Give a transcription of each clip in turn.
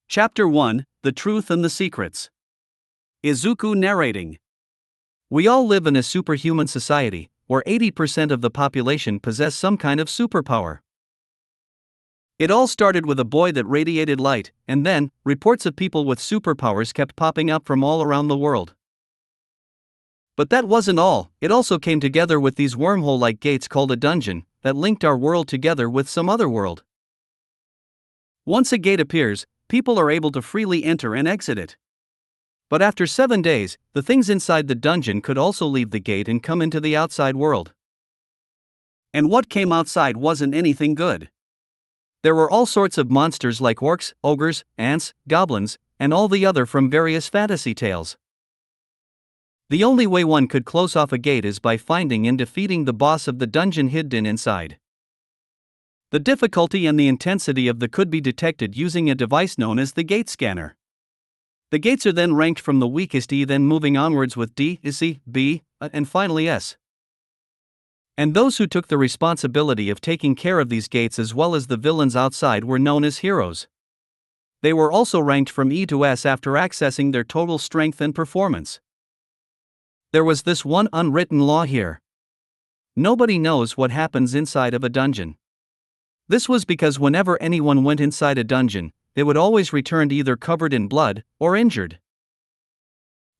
Chapter 1 The Truth and the Secrets. Izuku narrating. We all live in a superhuman society, where 80% of the population possess some kind of superpower. It all started with a boy that radiated light, and then, reports of people with superpowers kept popping up from all around the world. But that wasn't all, it also came together with these wormhole-like gates called a dungeon, that linked our world together with some other world. Once a gate appears, people are able to freely enter and exit it. But after 7 days, the things inside the dungeon could also leave the gate and come into the outside world. And what came outside wasn't anything good. There were all sorts of monsters like orcs, ogres, ants, goblins, and all the other from various fantasy tales. The only way one could close off a gate is by finding and defeating the boss of the dungeon hidden inside. The difficulty and the intensity of the could be detected using a device known as the gate scanner. The gates are then ranked from the weakest E, then moving onwards with D, C, B, and finally S. And those who took the responsibility of taking care of these gates as well as the villains outside were known as heroes. They were also ranked from E to S after accessing their total strength and performance. There was this one unwritten law here. Nobody knows what happens inside of a dungeon. This was because whenever anyone went inside a dungeon, they would always return either covered in blood or injured.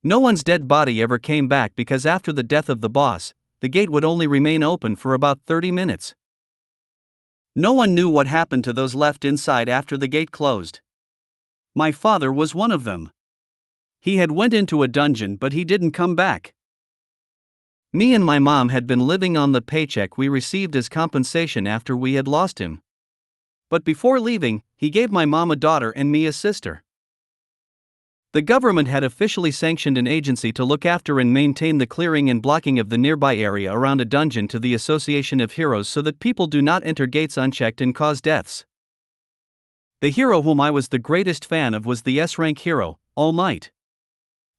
No one's dead body ever came back because after the death of the boss, the gate would only remain open for about 30 minutes. No one knew what happened to those left inside after the gate closed. My father was one of them. He had went into a dungeon but he didn't come back. Me and my mom had been living on the paycheck we received as compensation after we had lost him. But before leaving, he gave my mom a daughter and me a sister. The government had officially sanctioned an agency to look after and maintain the clearing and blocking of the nearby area around a dungeon to the Association of Heroes so that people do not enter gates unchecked and cause deaths. The hero whom I was the greatest fan of was the S-rank hero, All Might.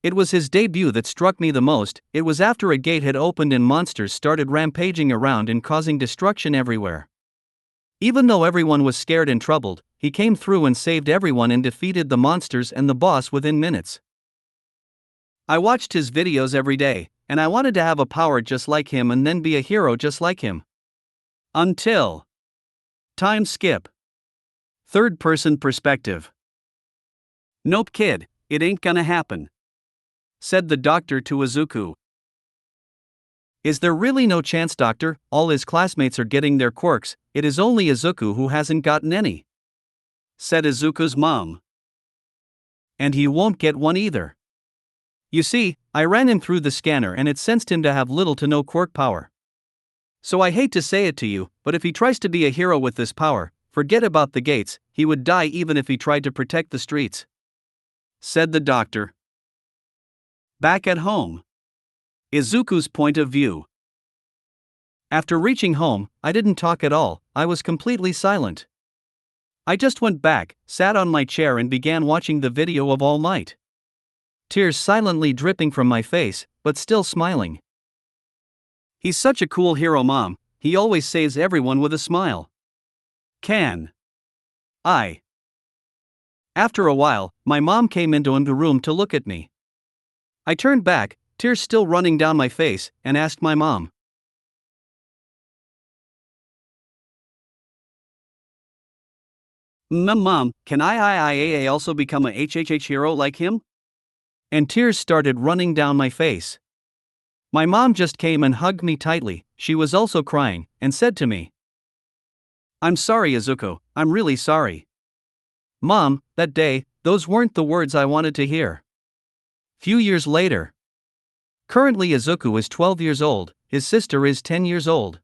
It was his debut that struck me the most. It was after a gate had opened and monsters started rampaging around and causing destruction everywhere. Even though everyone was scared and troubled, he came through and saved everyone and defeated the monsters and the boss within minutes. I watched his videos every day, and I wanted to have a power just like him and then be a hero just like him. Until... Time skip. Third-person perspective. Nope kid, it ain't gonna happen, said the doctor to Izuku. Is there really no chance, doctor? All his classmates are getting their quirks, it is only Izuku who hasn't gotten any, said Izuku's mom. And he won't get one either. You see, I ran him through the scanner and it sensed him to have little to no quirk power. So I hate to say it to you, but if he tries to be a hero with this power, forget about the gates, he would die even if he tried to protect the streets, said the doctor. Back at home. Izuku's point of view. After reaching home, I didn't talk at all, I was completely silent. I just went back, sat on my chair and began watching the video of All Might. Tears silently dripping from my face, but still smiling. He's such a cool hero, Mom, he always saves everyone with a smile. Can I? After a while, my mom came into the room to look at me. I turned back, tears still running down my face, and asked my mom. Mom, can I also become a HHH hero like him? And tears started running down my face. My mom just came and hugged me tightly, she was also crying, and said to me, I'm sorry Izuku, I'm really sorry. Mom, that day, those weren't the words I wanted to hear. Few years later. Currently Izuku is 12 years old, his sister is 10 years old.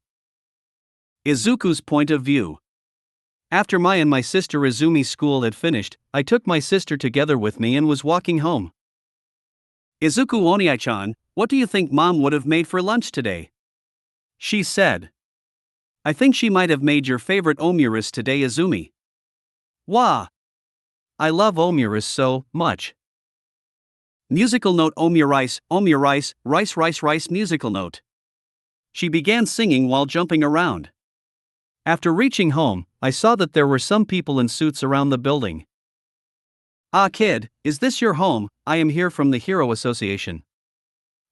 Izuku's point of view. After my sister Izumi's school had finished, I took my sister together with me and was walking home. Izuku Oniai-chan, what do you think Mom would have made for lunch today? She said. I think she might have made your favorite omurice today, Izumi. Wah! I love omurice so much. Musical note omurice, rice musical note. She began singing while jumping around. After reaching home, I saw that there were some people in suits around the building. Ah, kid, is this your home? I am here from the Hero Association.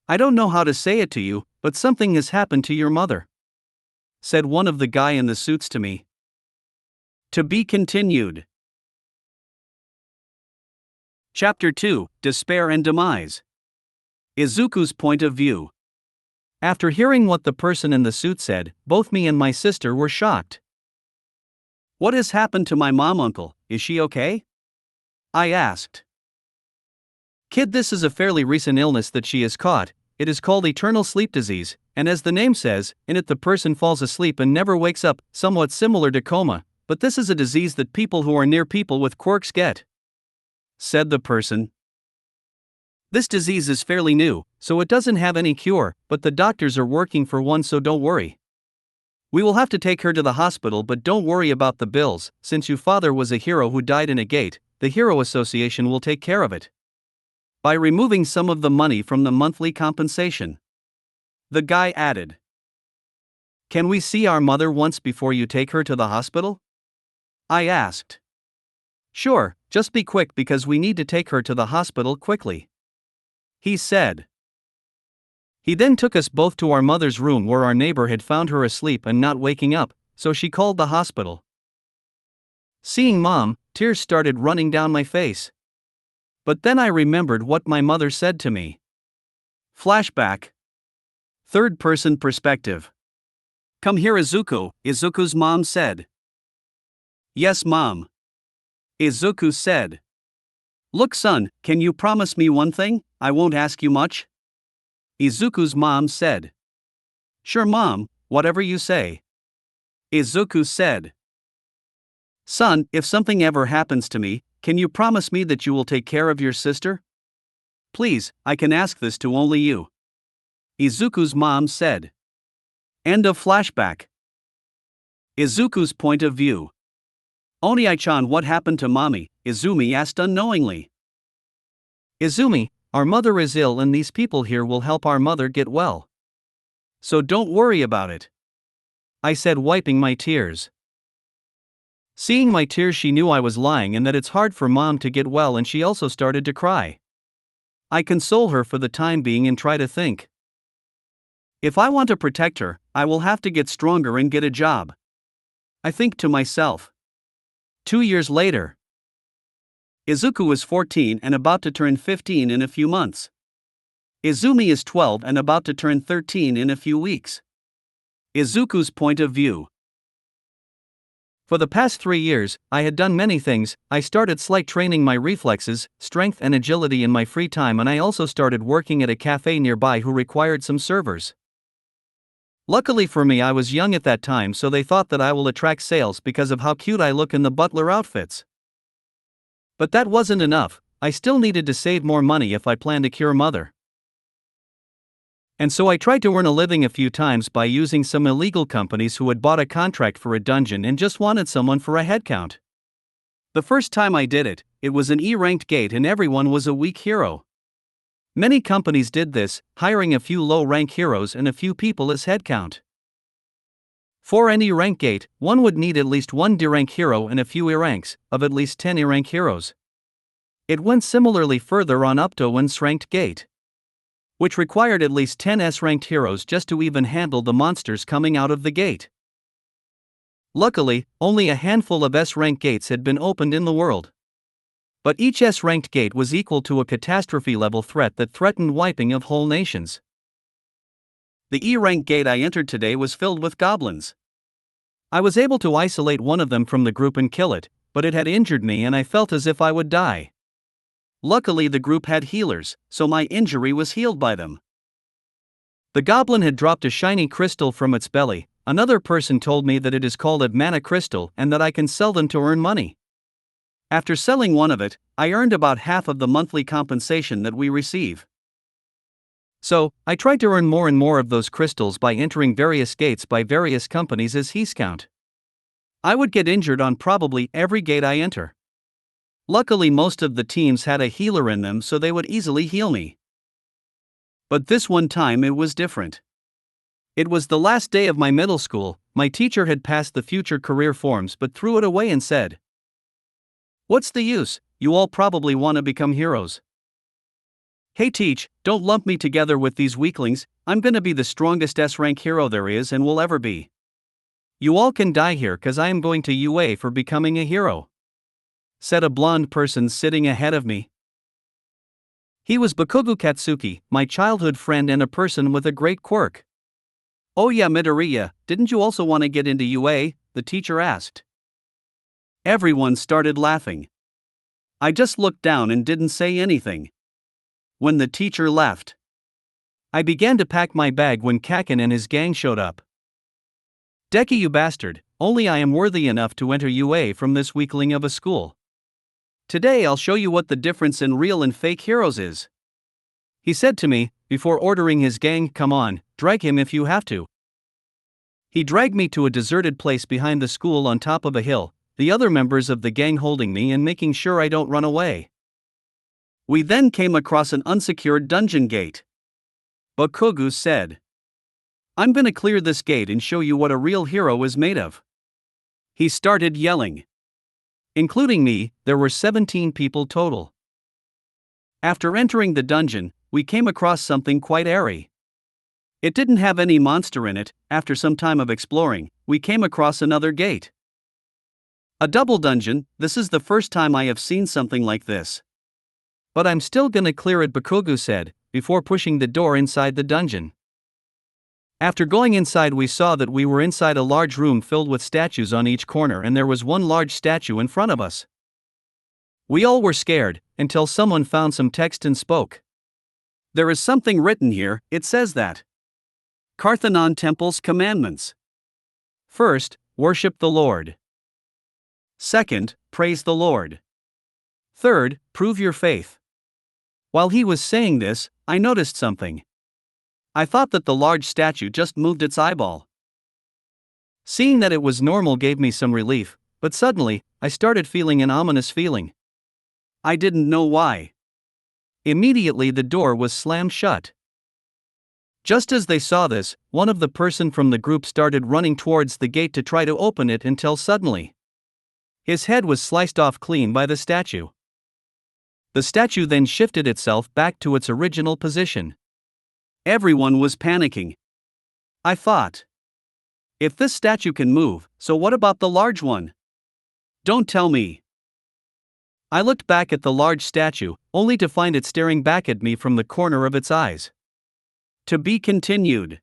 I don't know how to say it to you, but something has happened to your mother, said one of the guy in the suits to me. To be continued. Chapter 2, Despair and Demise. Izuku's point of view. After hearing what the person in the suit said, both me and my sister were shocked. What has happened to my mom, uncle? Is she okay? I asked. Kid, this is a fairly recent illness that she has caught. It is called eternal sleep disease, and as the name says, in it the person falls asleep and never wakes up, somewhat similar to coma, but this is a disease that people who are near people with quirks get, said the person. This disease is fairly new, so it doesn't have any cure, but the doctors are working for one, so don't worry. We will have to take her to the hospital, but don't worry about the bills, since your father was a hero who died in a gate. The Hero Association will take care of it by removing some of the money from the monthly compensation. The guy added. Can we see our mother once before you take her to the hospital? I asked. Sure, just be quick because we need to take her to the hospital quickly, he said. He then took us both to our mother's room where our neighbor had found her asleep and not waking up, so she called the hospital. Seeing Mom, tears started running down my face. But then I remembered what my mother said to me. Flashback. Third-person perspective. Come here, Izuku, Izuku's mom said. Yes, Mom. Izuku said. Look, son, can you promise me one thing? I won't ask you much. Izuku's mom said. Sure, Mom, whatever you say. Izuku said. Son, if something ever happens to me, can you promise me that you will take care of your sister? Please, I can ask this to only you. Izuku's mom said. End of flashback. Izuku's point of view. Oni-chan, what happened to mommy? Izumi asked unknowingly. Izumi, our mother is ill and these people here will help our mother get well. So don't worry about it, I said, wiping my tears. Seeing my tears, she knew I was lying and that it's hard for Mom to get well, and she also started to cry. I console her for the time being and try to think. If I want to protect her, I will have to get stronger and get a job, I think to myself. 2 years later. Izuku is 14 and about to turn 15 in a few months. Izumi is 12 and about to turn 13 in a few weeks. Izuku's point of view. For the past 3 years, I had done many things. I started slight training my reflexes, strength and agility in my free time, and I also started working at a cafe nearby who required some servers. Luckily for me, I was young at that time, so they thought that I will attract sales because of how cute I look in the butler outfits. But that wasn't enough. I still needed to save more money if I planned to cure Mother. And so I tried to earn a living a few times by using some illegal companies who had bought a contract for a dungeon and just wanted someone for a headcount. The first time I did it, it was an E-ranked gate and everyone was a weak hero. Many companies did this, hiring a few low-rank heroes and a few people as headcount. For any rank gate, one would need at least one D-rank hero and a few E-ranks, of at least 10 E-rank heroes. It went similarly further on up to an S-ranked gate, which required at least 10 S-ranked heroes just to even handle the monsters coming out of the gate. Luckily, only a handful of S-ranked gates had been opened in the world. But each S-ranked gate was equal to a catastrophe-level threat that threatened wiping of whole nations. The E-ranked gate I entered today was filled with goblins. I was able to isolate one of them from the group and kill it, but it had injured me and I felt as if I would die. Luckily the group had healers, so my injury was healed by them. The goblin had dropped a shiny crystal from its belly. Another person told me that it is called a mana crystal and that I can sell them to earn money. After selling one of it, I earned about half of the monthly compensation that we receive. So, I tried to earn more and more of those crystals by entering various gates by various companies as heiscount. I would get injured on probably every gate I enter. Luckily most of the teams had a healer in them, so they would easily heal me. But this one time it was different. It was the last day of my middle school. My teacher had passed the future career forms but threw it away and said, "What's the use? you all probably want to become heroes. Hey Teach, don't lump me together with these weaklings, I'm gonna be the strongest S-rank hero there is and will ever be. You all can die here cause I am going to UA for becoming a hero," said a blonde person sitting ahead of me. He was Bakugo Katsuki, my childhood friend and a person with a great quirk. "Oh yeah, Midoriya, didn't you also want to get into UA?" the teacher asked. Everyone started laughing. I just looked down and didn't say anything. When the teacher left, I began to pack my bag when Kakin and his gang showed up. "Deku, you bastard, only I am worthy enough to enter UA from this weakling of a school. Today I'll show you what the difference in real and fake heroes is," he said to me, before ordering his gang, "Come on, drag him if you have to." He dragged me to a deserted place behind the school on top of a hill, the other members of the gang holding me and making sure I don't run away. We then came across an unsecured dungeon gate. Bakugo said, "I'm gonna clear this gate and show you what a real hero is made of." He started yelling. Including me, there were 17 people total. After entering the dungeon, we came across something quite airy. It didn't have any monster in it. After some time of exploring, we came across another gate. A double dungeon, this is the first time I have seen something like this. "But I'm still gonna clear it," Bakugo said, before pushing the door inside the dungeon. After going inside, we saw that we were inside a large room filled with statues on each corner, and there was one large statue in front of us. We all were scared, until someone found some text and spoke. "There is something written here. It says that Karthanon Temple's commandments. First, worship the Lord. Second, praise the Lord. Third, prove your faith." While he was saying this, I noticed something. I thought that the large statue just moved its eyeball. Seeing that it was normal gave me some relief, but suddenly, I started feeling an ominous feeling. I didn't know why. Immediately the door was slammed shut. Just as they saw this, one of the person from the group started running towards the gate to try to open it until suddenly his head was sliced off clean by the statue. The statue then shifted itself back to its original position. Everyone was panicking. I thought, if this statue can move, so what about the large one? Don't tell me. I looked back at the large statue, only to find it staring back at me from the corner of its eyes. To be continued.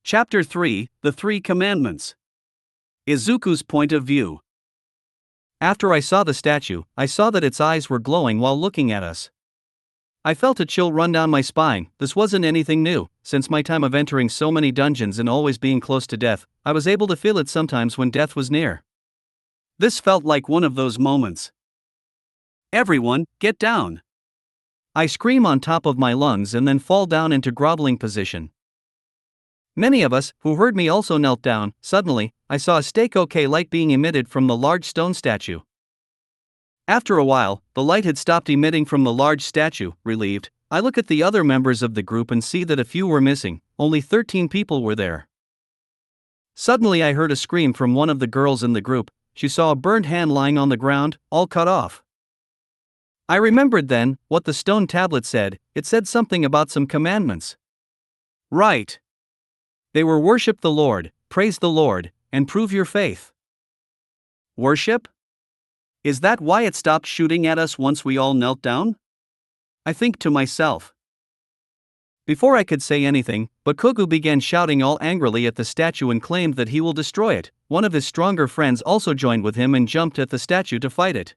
Chapter 3, The Three Commandments. Izuku's point of view. After I saw the statue, I saw that its eyes were glowing while looking at us. I felt a chill run down my spine. This wasn't anything new. Since my time of entering so many dungeons and always being close to death, I was able to feel it sometimes when death was near. This felt like one of those moments. "Everyone, get down!" I scream on top of my lungs and then fall down into groveling position. Many of us, who heard me, also knelt down. Suddenly, I saw a steak-okay light being emitted from the large stone statue. After a while, the light had stopped emitting from the large statue. Relieved, I look at the other members of the group and see that a few were missing. Only 13 people were there. Suddenly I heard a scream from one of the girls in the group. She saw a burned hand lying on the ground, all cut off. I remembered then what the stone tablet said. It said something about some commandments. Right. They were worship the Lord, praise the Lord, and prove your faith. Worship? Is that why it stopped shooting at us once we all knelt down? I think to myself. Before I could say anything, Bakugo began shouting all angrily at the statue and claimed that he will destroy it. One of his stronger friends also joined with him and jumped at the statue to fight it.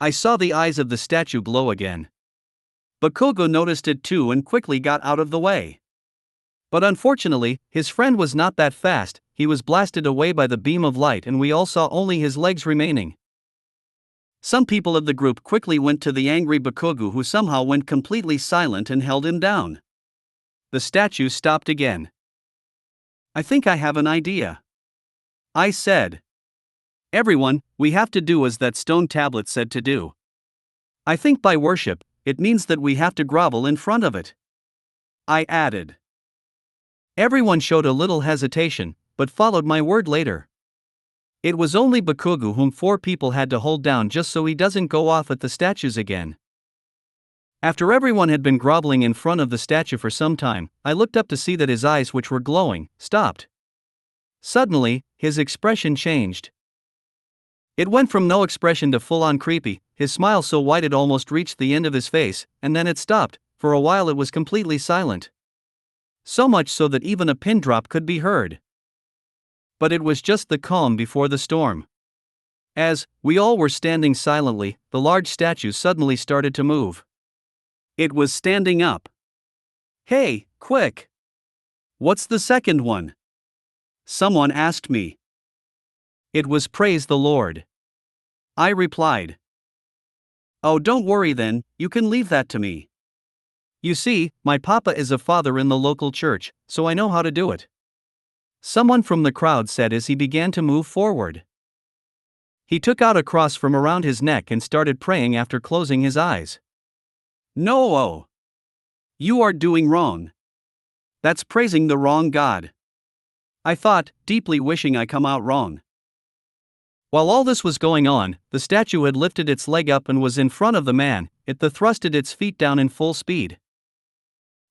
I saw the eyes of the statue glow again. Bakugo noticed it too and quickly got out of the way. But unfortunately, his friend was not that fast. He was blasted away by the beam of light and we all saw only his legs remaining. Some people of the group quickly went to the angry Bakugo, who somehow went completely silent and held him down. The statue stopped again. "I think I have an idea," I said. "Everyone, we have to do as that stone tablet said to do. I think by worship, it means that we have to grovel in front of it," I added. Everyone showed a little hesitation, but followed my word later. It was only Bakugo whom 4 people had to hold down just so he doesn't go off at the statues again. After everyone had been groveling in front of the statue for some time, I looked up to see that his eyes, which were glowing, stopped. Suddenly, his expression changed. It went from no expression to full-on creepy, his smile so wide it almost reached the end of his face, and then it stopped. For a while it was completely silent. So much so that even a pin drop could be heard. But it was just the calm before the storm. As we all were standing silently, the large statue suddenly started to move. It was standing up. "Hey, quick! What's the second one?" someone asked me. It was Praise the Lord. I replied. "Oh, don't worry then, you can leave that to me. You see, my papa is a father in the local church, so I know how to do it," someone from the crowd said as he began to move forward. He took out a cross from around his neck and started praying after closing his eyes. "No, oh. You are doing wrong. That's praising the wrong God," I thought, deeply wishing I come out wrong. While all this was going on, the statue had lifted its leg up and was in front of the man. It thrusted its feet down in full speed.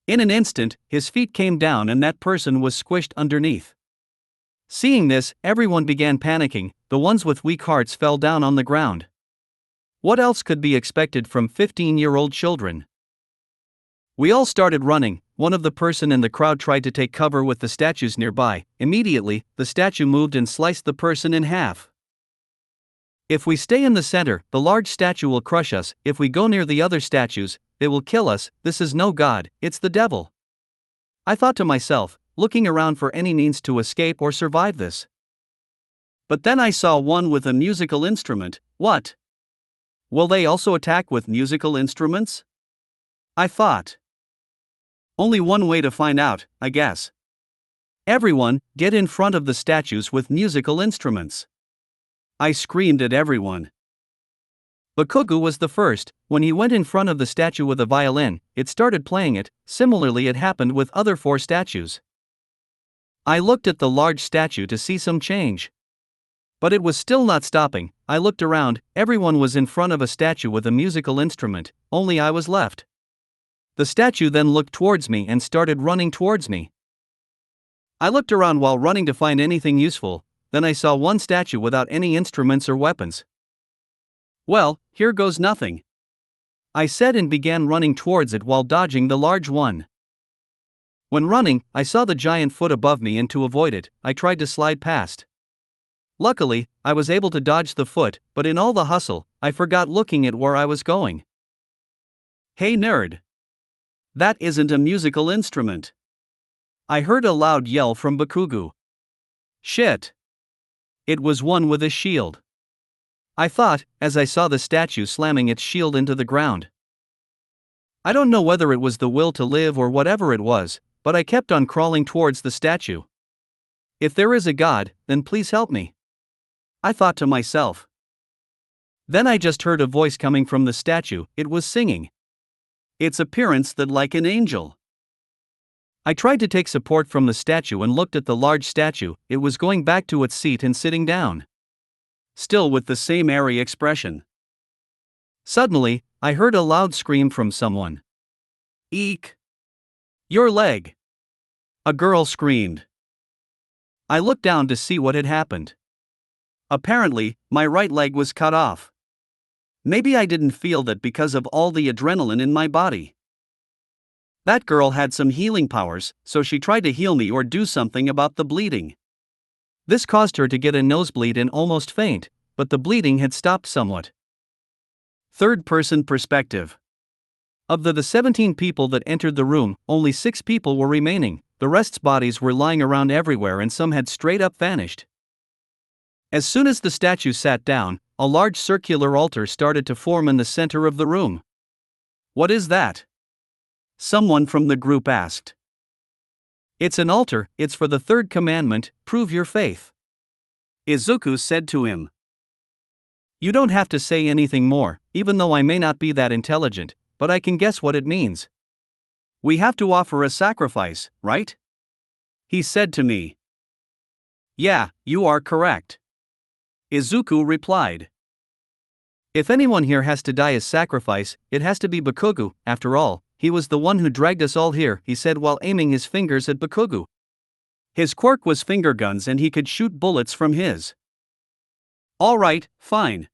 In an instant, his feet came down and that person was squished underneath. Seeing this, everyone began panicking. The ones with weak hearts fell down on the ground. What else could be expected from 15-year-old children? We all started running. One of the person in the crowd tried to take cover with the statues nearby. Immediately, the statue moved and sliced the person in half. If we stay in the center, the large statue will crush us. If we go near the other statues, they will kill us. This is no God, it's the devil, I thought to myself, looking around for any means to escape or survive this. But then I saw one with a musical instrument. What? Will they also attack with musical instruments? I thought. Only one way to find out, I guess. Everyone, get in front of the statues with musical instruments. I screamed at everyone. Bakugo was the first. When he went in front of the statue with a violin, it started playing it. Similarly, it happened with other 4 statues. I looked at the large statue to see some change. But it was still not stopping. I looked around, everyone was in front of a statue with a musical instrument, only I was left. The statue then looked towards me and started running towards me. I looked around while running to find anything useful. Then I saw one statue without any instruments or weapons. "Well, here goes nothing," I said and began running towards it while dodging the large one. When running, I saw the giant foot above me and to avoid it, I tried to slide past. Luckily, I was able to dodge the foot, but in all the hustle, I forgot looking at where I was going. "Hey nerd! That isn't a musical instrument," I heard a loud yell from Bakugo. "Shit! It was one with a shield," I thought, as I saw the statue slamming its shield into the ground. I don't know whether it was the will to live or whatever it was, but I kept on crawling towards the statue. If there is a God, then please help me, I thought to myself. Then I just heard a voice coming from the statue. It was singing. Its appearance that like an angel. I tried to take support from the statue and looked at the large statue. It was going back to its seat and sitting down, still with the same airy expression. Suddenly, I heard a loud scream from someone. "Eek! Your leg!" a girl screamed. I looked down to see what had happened. Apparently, my right leg was cut off. Maybe I didn't feel that because of all the adrenaline in my body. That girl had some healing powers, so she tried to heal me or do something about the bleeding. This caused her to get a nosebleed and almost faint, but the bleeding had stopped somewhat. Third-person perspective. Of the 17 people that entered the room, only 6 people were remaining. The rest's bodies were lying around everywhere and some had straight up vanished. As soon as the statue sat down, a large circular altar started to form in the center of the room. "What is that?" someone from the group asked. "It's an altar, it's for the 3rd commandment, prove your faith," Izuku said to him. "You don't have to say anything more, even though I may not be that intelligent, but I can guess what it means. We have to offer a sacrifice, right?" he said to me. "Yeah, you are correct. Izuku replied. If anyone here has to die as sacrifice, it has to be Bakugo. After all, he was the one who dragged us all here, he said while aiming his fingers at Bakugo. His quirk was finger guns and he could shoot bullets from his. Alright, fine.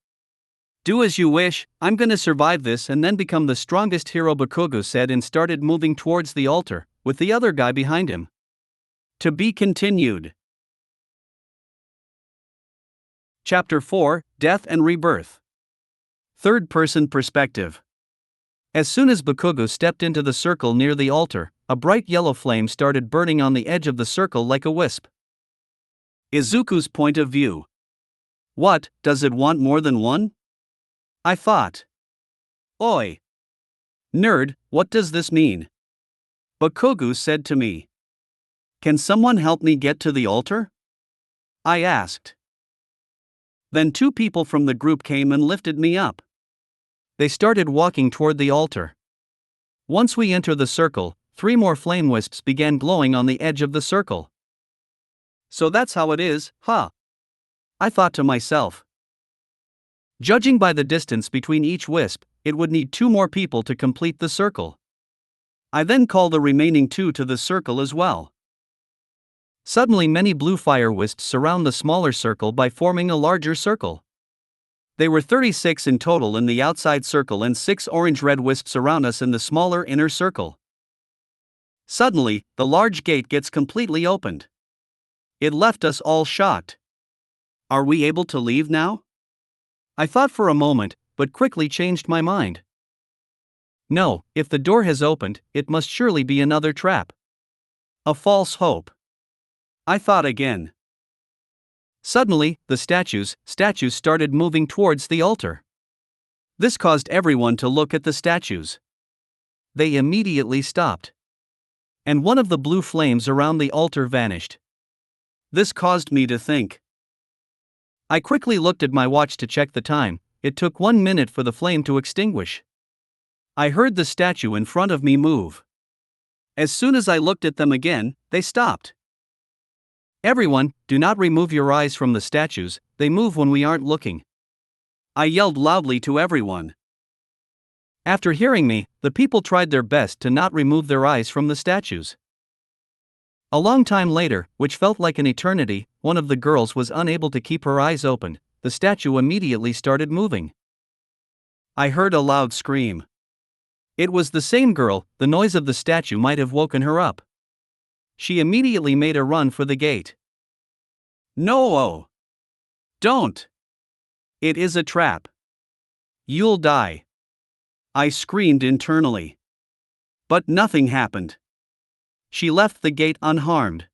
Do as you wish, I'm gonna survive this and then become the strongest hero, Bakugo said and started moving towards the altar, with the other guy behind him. To be continued. Chapter 4, Death and Rebirth. Third-person perspective. As soon as Bakugo stepped into the circle near the altar, a bright yellow flame started burning on the edge of the circle like a wisp. Izuku's point of view. What, does it want more than one? I thought. Oi! Nerd, what does this mean? Bakugo said to me. Can someone help me get to the altar? I asked. Then two people from the group came and lifted me up. They started walking toward the altar. Once we enter the circle, 3 more flame wisps began glowing on the edge of the circle. So that's how it is, huh? I thought to myself. Judging by the distance between each wisp, it would need 2 more people to complete the circle. I then call the remaining 2 to the circle as well. Suddenly many blue fire wisps surround the smaller circle by forming a larger circle. They were 36 in total in the outside circle and 6 orange-red wisps around us in the smaller inner circle. Suddenly, the large gate gets completely opened. It left us all shocked. Are we able to leave now? I thought for a moment, but quickly changed my mind. No, if the door has opened, it must surely be another trap. A false hope. I thought again. Suddenly, the statues started moving towards the altar. This caused everyone to look at the statues. They immediately stopped. And one of the blue flames around the altar vanished. This caused me to think. I quickly looked at my watch to check the time. It took 1 minute for the flame to extinguish. I heard the statue in front of me move. As soon as I looked at them again, they stopped. Everyone, do not remove your eyes from the statues, they move when we aren't looking. I yelled loudly to everyone. After hearing me, the people tried their best to not remove their eyes from the statues. A long time later, which felt like an eternity, one of the girls was unable to keep her eyes open. The statue immediately started moving. I heard a loud scream. It was the same girl, the noise of the statue might have woken her up. She immediately made a run for the gate. No! Don't! It is a trap. You'll die. I screamed internally. But nothing happened. She left the gate unharmed.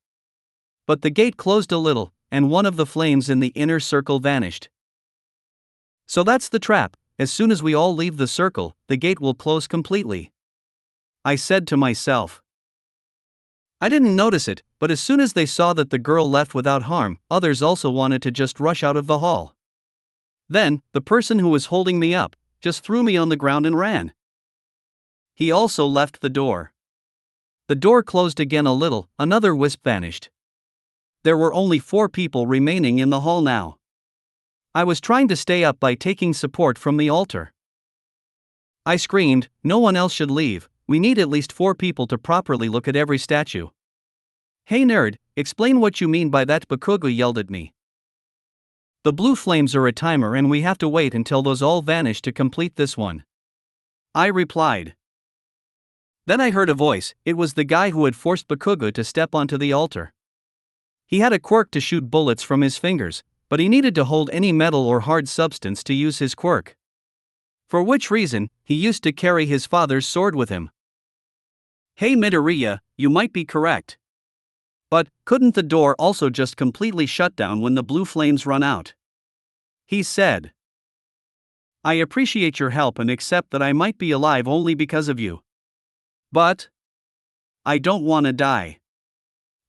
But the gate closed a little, and one of the flames in the inner circle vanished. So that's the trap. As soon as we all leave the circle, the gate will close completely. I said to myself. I didn't notice it, but as soon as they saw that the girl left without harm, others also wanted to just rush out of the hall. Then, the person who was holding me up just threw me on the ground and ran. He also left the door. The door closed again a little, another wisp vanished. There were only 4 people remaining in the hall now. I was trying to stay up by taking support from the altar. I screamed, no one else should leave, we need at least 4 people to properly look at every statue. Hey nerd, explain what you mean by that, Bakugo yelled at me. The blue flames are a timer and we have to wait until those all vanish to complete this one. I replied. Then I heard a voice, it was the guy who had forced Bakugo to step onto the altar. He had a quirk to shoot bullets from his fingers, but he needed to hold any metal or hard substance to use his quirk. For which reason, he used to carry his father's sword with him. Hey Midoriya, you might be correct. But, couldn't the door also just completely shut down when the blue flames run out? He said. I appreciate your help and accept that I might be alive only because of you. But I don't want to die.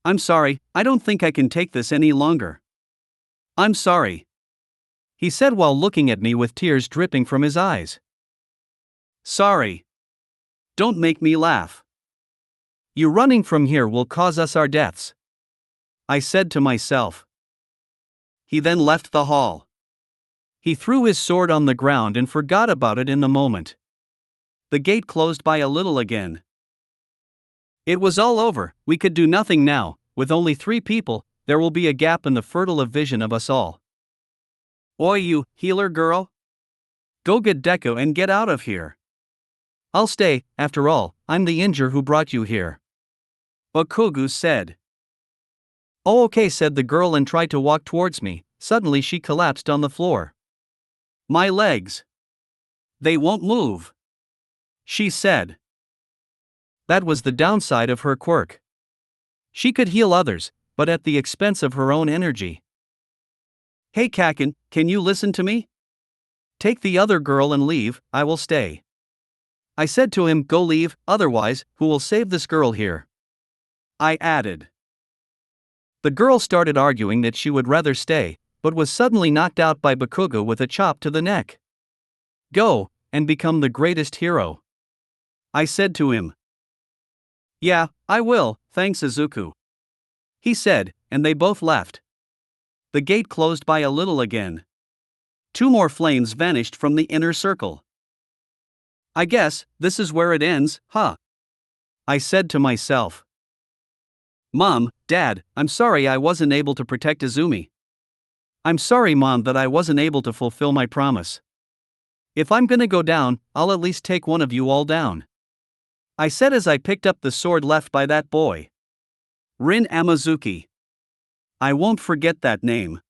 I'm sorry, I don't think I can take this any longer. I'm sorry. He said while looking at me with tears dripping from his eyes. Sorry. Don't make me laugh. You running from here will cause us our deaths. I said to myself. He then left the hall. He threw his sword on the ground and forgot about it in the moment. The gate closed by a little again. It was all over, we could do nothing now, with only 3 people, there will be a gap in the fertile of vision of us all. Oi you, healer girl! Go get Deku and get out of here. I'll stay, after all, I'm the injure who brought you here. Bakugo said. Oh okay said the girl and tried to walk towards me, suddenly she collapsed on the floor. My legs. They won't move. She said. That was the downside of her quirk. She could heal others, but at the expense of her own energy. Hey Kakin, can you listen to me? Take the other girl and leave, I will stay. I said to him, go leave, otherwise, who will save this girl here? I added. The girl started arguing that she would rather stay, but was suddenly knocked out by Bakugo with a chop to the neck. Go, and become the greatest hero. I said to him. Yeah, I will, thanks Izuku. He said, and they both left. The gate closed by a little again. 2 more flames vanished from the inner circle. I guess, this is where it ends, huh? I said to myself. Mom, Dad, I'm sorry I wasn't able to protect Izumi. I'm sorry Mom that I wasn't able to fulfill my promise. If I'm gonna go down, I'll at least take one of you all down. I said as I picked up the sword left by that boy. Rin Amazuki. I won't forget that name.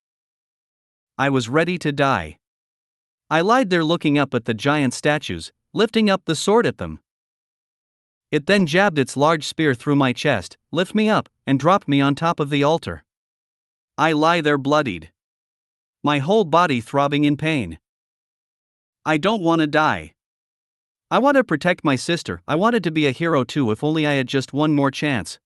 I was ready to die. I lied there looking up at the giant statues, lifting up the sword at them. It then jabbed its large spear through my chest, lifted me up, and dropped me on top of the altar. I lie there bloodied. My whole body throbbing in pain. I don't want to die. I want to protect my sister, I wanted to be a hero too if only I had just one more chance.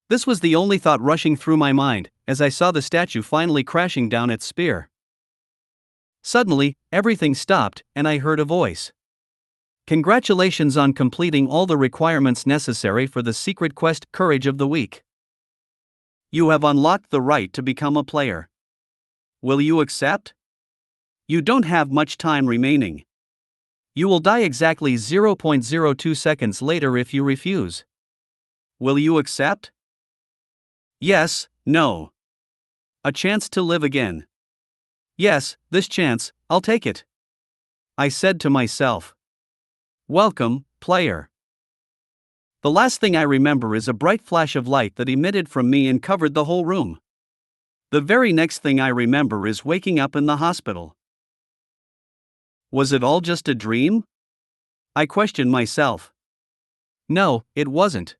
This was the only thought rushing through my mind, as I saw the statue finally crashing down its spear. Suddenly, everything stopped, and I heard a voice. Congratulations on completing all the requirements necessary for the secret quest Courage of the Weak. You have unlocked the right to become a player. Will you accept? You don't have much time remaining. You will die exactly 0.02 seconds later if you refuse. Will you accept? Yes, no. A chance to live again. Yes, this chance, I'll take it. I said to myself. Welcome, player. The last thing I remember is a bright flash of light that emitted from me and covered the whole room. The very next thing I remember is waking up in the hospital. Was it all just a dream? I questioned myself. No, it wasn't.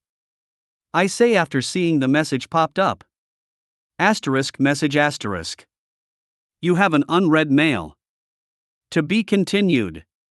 I say after seeing the message popped up. Asterisk message asterisk. You have an unread mail. To be continued.